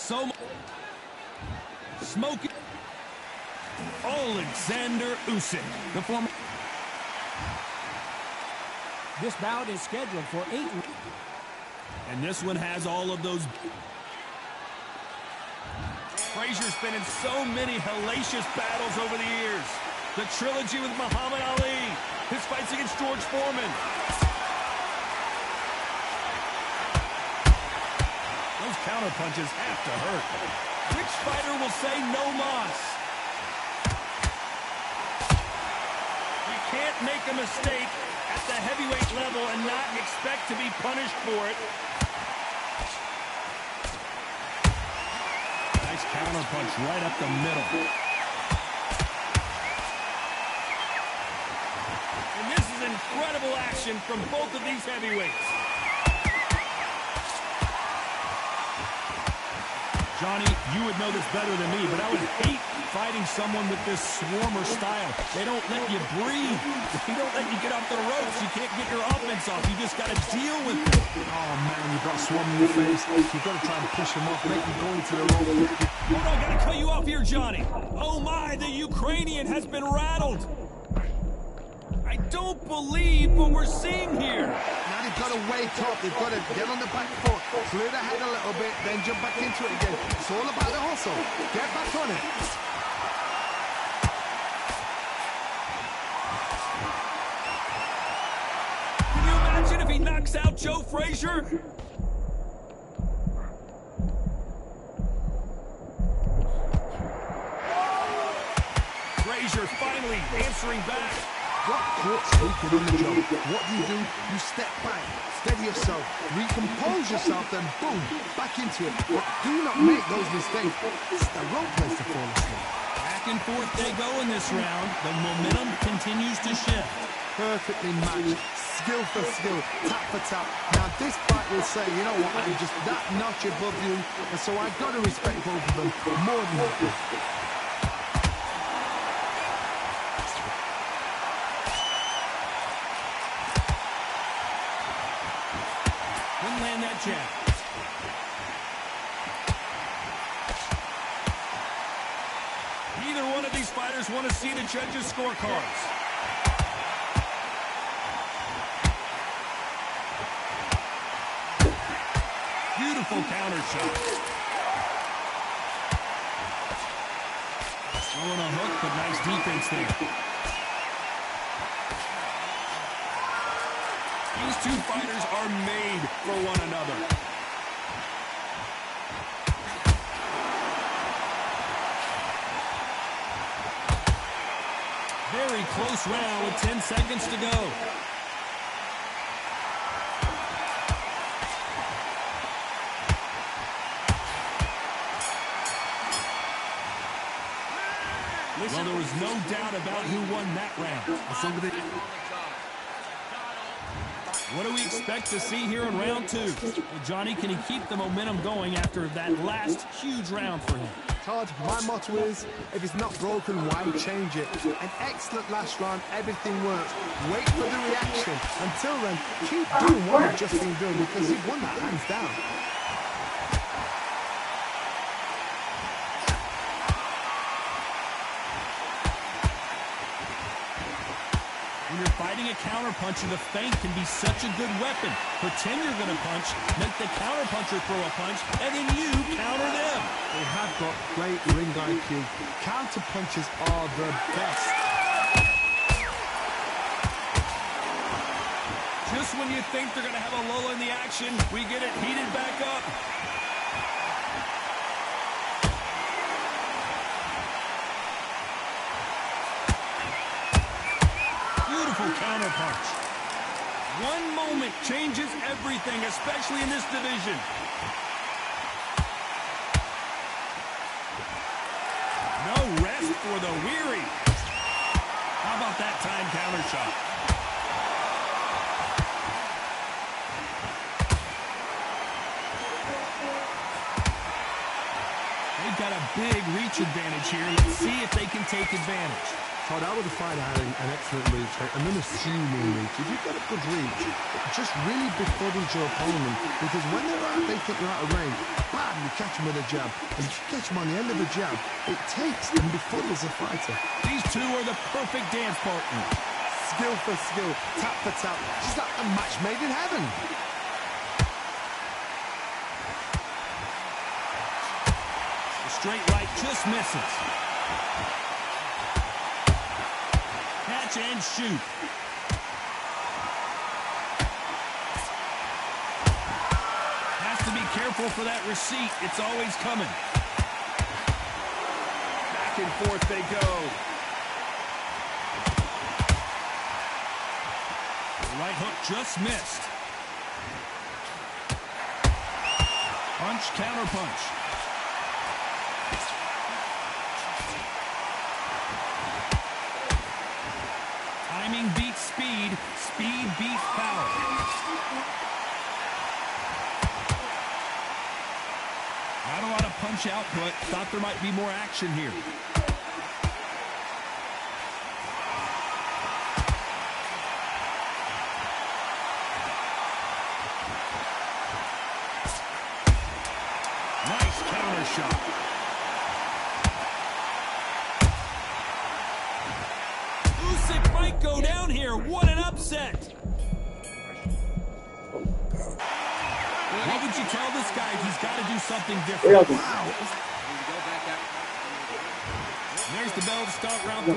So smoking. Alexander Usyk, the former. This bout is scheduled for 8. And this one has all of those. Frazier's been in so many hellacious battles over the years. The trilogy with Muhammad Ali, his fights against George Foreman. Those counter punches have to hurt. Which fighter will say no mas? You can't make a mistake at the heavyweight level and not expect to be punished for it. Nice counter punch right up the middle. And this is incredible action from both of these heavyweights. Johnny, you would know this better than me, but I would hate fighting someone with this swarmer style. They don't let you breathe. They don't let you get off the ropes. You can't get your offense off. You just got to deal with it. Oh, man, you've got swarm in your face. You've got to try and push him off, make him go into the rope. Hold on, got to cut you off here, Johnny. Oh, my, the Ukrainian has been rattled. I don't believe what we're seeing here. Now they've got to wake up. They've got to get on the back foot, clear the head a little bit, then jump back into it again. It's all about the hustle. Get back on it. Can you imagine if he knocks out Joe Frazier? Frazier finally answering back. Got caught sleeping on the job. What do? You step back, steady yourself, recompose yourself, then boom, back into it. But do not make those mistakes. It's the wrong place to fall asleep. Back and forth they go in this round. The momentum continues to shift. Perfectly matched, skill for skill, tap for tap. Now this fight will say, you know what, I'm just that notch above you, and so I've got to respect both of them more than that. Land that jab. Neither one of these fighters want to see the judges' scorecards. Beautiful counter shot. Throwing a hook, but nice defense there. These two fighters are made for one another. Very close round with 10 seconds to go. Well, there was no doubt about who won that round. What do we expect to see here in round 2? Well, Johnny, can he keep the momentum going after that last huge round for him? Todd, my motto is, if it's not broken, why change it? An excellent last round, everything works. Wait for the reaction. Until then, keep doing what you've just been doing because you've won that hands down. When you're fighting a counterpuncher, the feint can be such a good weapon. Pretend you're going to punch, make the counterpuncher throw a punch, and then you counter them. They have got great ring IQ. Counterpunches are the best. Just when you think they're going to have a lull in the action, we get it heated back up. Counter punch. One moment changes everything, especially in this division. No rest for the weary. How about that time counter shot? They've got a big reach advantage here. Let's see if they can take advantage. So that was a fighter having an excellent reach, an unassuming reach. If you've got a good reach, just really befuddles your opponent, because when they think they're out of range, bam, you catch them with a jab. And if you catch them on the end of a jab, it takes and befuddles a fighter. These two are the perfect dance partners. Skill for skill, tap for tap, just like a match made in heaven. The straight right just misses. Catch and shoot. Has to be careful for that receipt. It's always coming. Back and forth they go. The right hook just missed. Punch, counter punch. Timing beats speed. Speed beats power. Not a lot of punch output. Thought there might be more action here. Nice counter shot. Usyk might go down here. What an upset. What would you tell this guy? He's got to do something different. Wow. There's the bell to start round 3.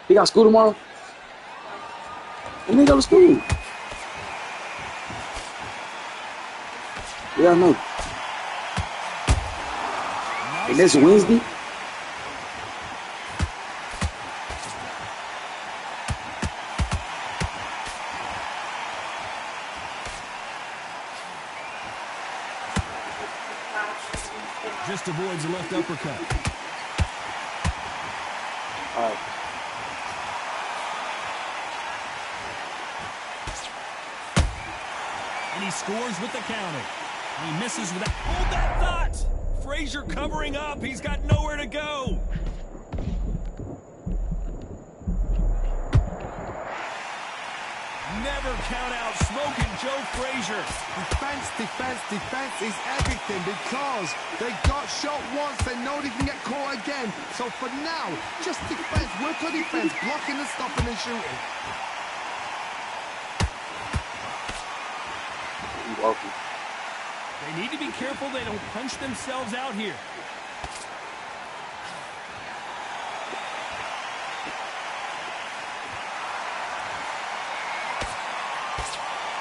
He got school tomorrow? When they go to school? Yeah, I know. Nice. And this Wednesday? Just avoids the left uppercut. All right. And he scores with the counter. And he misses with that. Hold that thought! Frazier covering up. He's got nowhere to go. Never count out Smoking Joe Frazier. Defense, defense, defense is everything, because they got shot once, they know they can get caught again. So for now, just defense, work on defense, blocking and stopping and shooting. You're welcome. They need to be careful they don't punch themselves out here.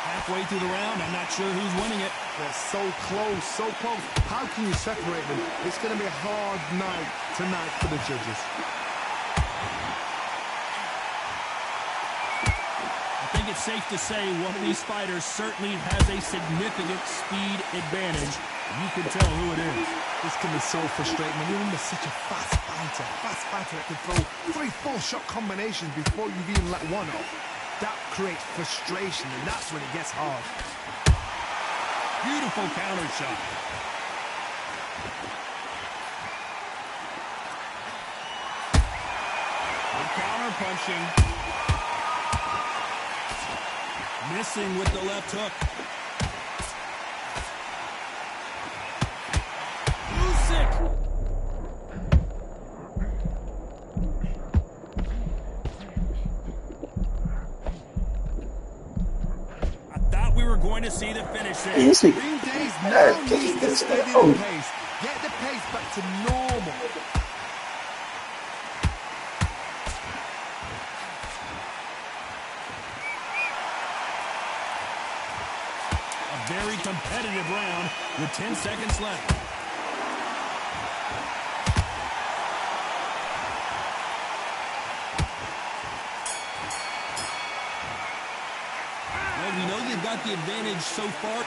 Halfway through the round, I'm not sure who's winning it. They're so close, so close. How can you separate them? It's going to be a hard night tonight for the judges. I think it's safe to say one of these fighters certainly has a significant speed advantage. You can tell who it is. This can be so frustrating when you're under such a fast fighter that can throw 3-4 shot combinations before you've even let one off. That creates frustration, and that's when it gets hard. Beautiful counter shot. Good counter punching. Missing with the left hook. Usyk! We were going to see the finish there. Ring days now needs to steady the pace. Get the pace back to normal. A very competitive round with 10 seconds left. Well, we know they've got the advantage so far.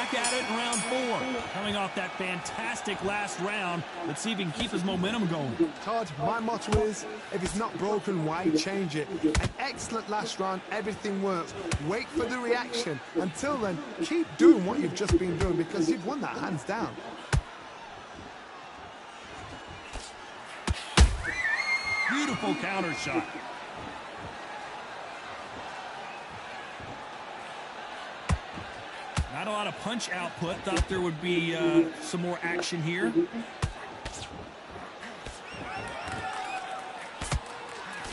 back at it in round 4. Coming off that fantastic last round, let's see if he can keep his momentum going. Todd, my motto is, if it's not broken, why change it? An excellent last round, everything works. Wait for the reaction. Until then, keep doing what you've just been doing because you've won that hands down. Beautiful counter shot. Not a lot of punch output. Thought there would be some more action here.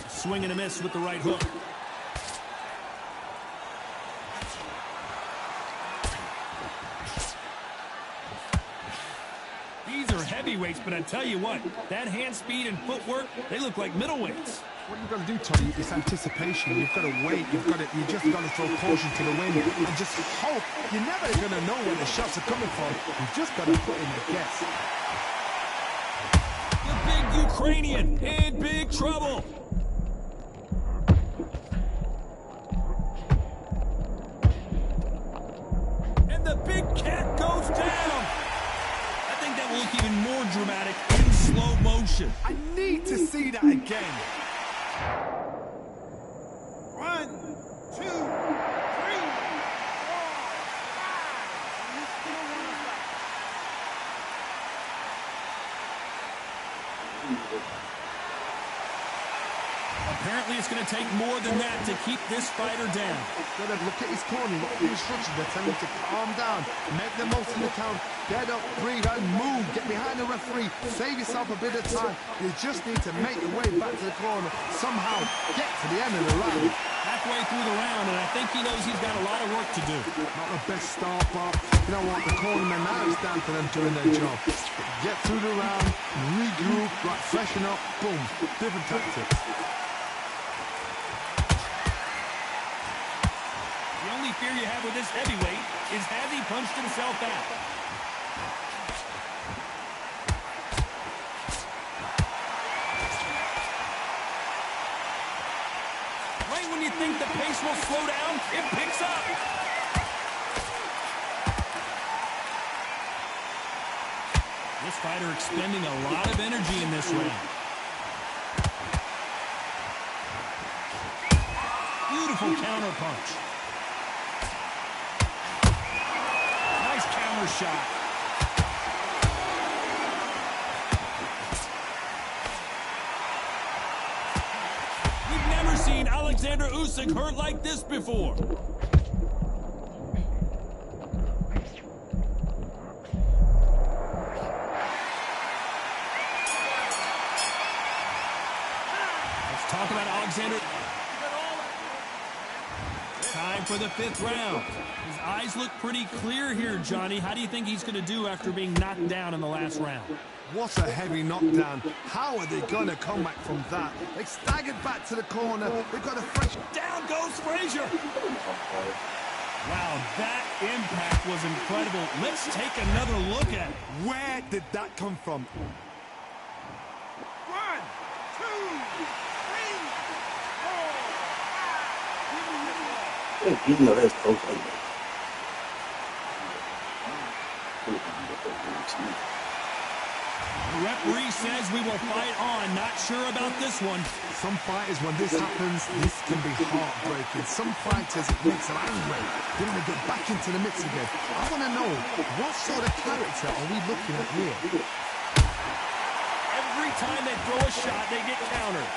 Swing and a miss with the right hook. These are heavyweights, but I tell you what, that hand speed and footwork, they look like middleweights. What you've got to do, Tony, is anticipation. You've got to wait. You just got to throw caution to the wind and just hope. You're never going to know where the shots are coming from. You've just got to put in a guess. The big Ukrainian in big trouble. And the big cat goes down. I think that will look even more dramatic in slow motion. I need to see that again. 1, 2, 3, 4, 5. Apparently it's going to take more than that to keep this fighter down. Got to look at his corner, look at the instructions. They're telling him to calm down, make the most of the count, get up, breathe, and move. Get behind the referee, save yourself a bit of time. You just need to make your way back to the corner, somehow get to the end of the round. Halfway through the round, and I think he knows he's got a lot of work to do. Not the best start, but you know what? The cornermen, now it's down to them doing their job. Get through the round, regroup, right, freshen up, boom, different tactics. The only fear you have with this heavyweight is has he punched himself out? Right when you think the pace will slow down, it picks up. This fighter expending a lot of energy in this round. Beautiful counter punch. Nice counter shot. We've never seen Alexander Usyk hurt like this before. Let's talk about Alexander. Time for the 5th round. His eyes look pretty clear here, Johnny. How do you think he's going to do after being knocked down in the last round? What a heavy knockdown. How are they going to come back from that? They staggered back to the corner. They've got a fresh... Down goes Frazier. Wow, that impact was incredible. Let's take another look at it. Where did that come from? 1, 2, 3, 4, 5. You know that's close. The referee says we will fight on. Not sure about this one. Some fighters, when this happens, this can be heartbreaking. Some fighters, it makes them angry. They want to get back into the mix again. I want to know, what sort of character are we looking at here? Every time they throw a shot, they get countered.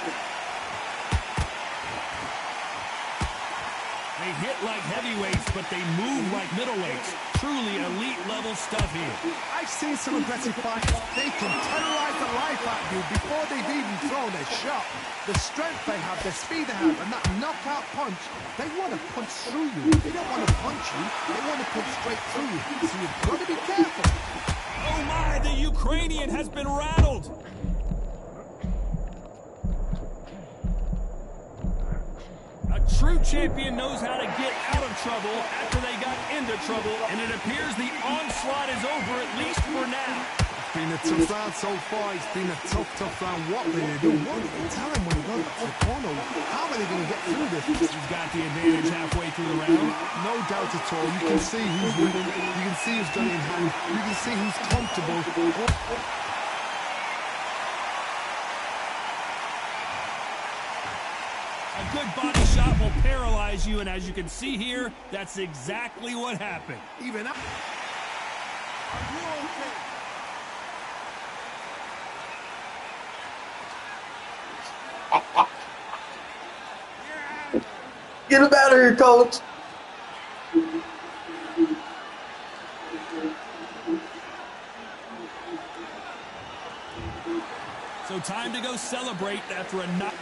They hit like heavyweights, but they move like middleweights. Truly elite-level stuff here. I've seen some aggressive fighters. They can terrorize the life out of you before they've even thrown a shot. The strength they have, the speed they have, and that knockout punch, they want to punch through you. They don't want to punch you. They want to punch straight through you. So you've got to be careful. Oh my, the Ukrainian has been rattled. A true champion knows how to get out of trouble after they got into trouble, and it appears the onslaught is over, at least for now. been a tough round so far. It's been a tough round. What will they do? What do they tell him when he goes back to the corner? How are they going to get through this? He's got the advantage halfway through the round. No doubt at all. You can see who's winning. You can see who's got it in hand. You can see who's comfortable. A good body shot will paralyze you, and as you can see here, that's exactly what happened. Even up. Are you okay? Get him out of here, coach. So time to go celebrate after a knock.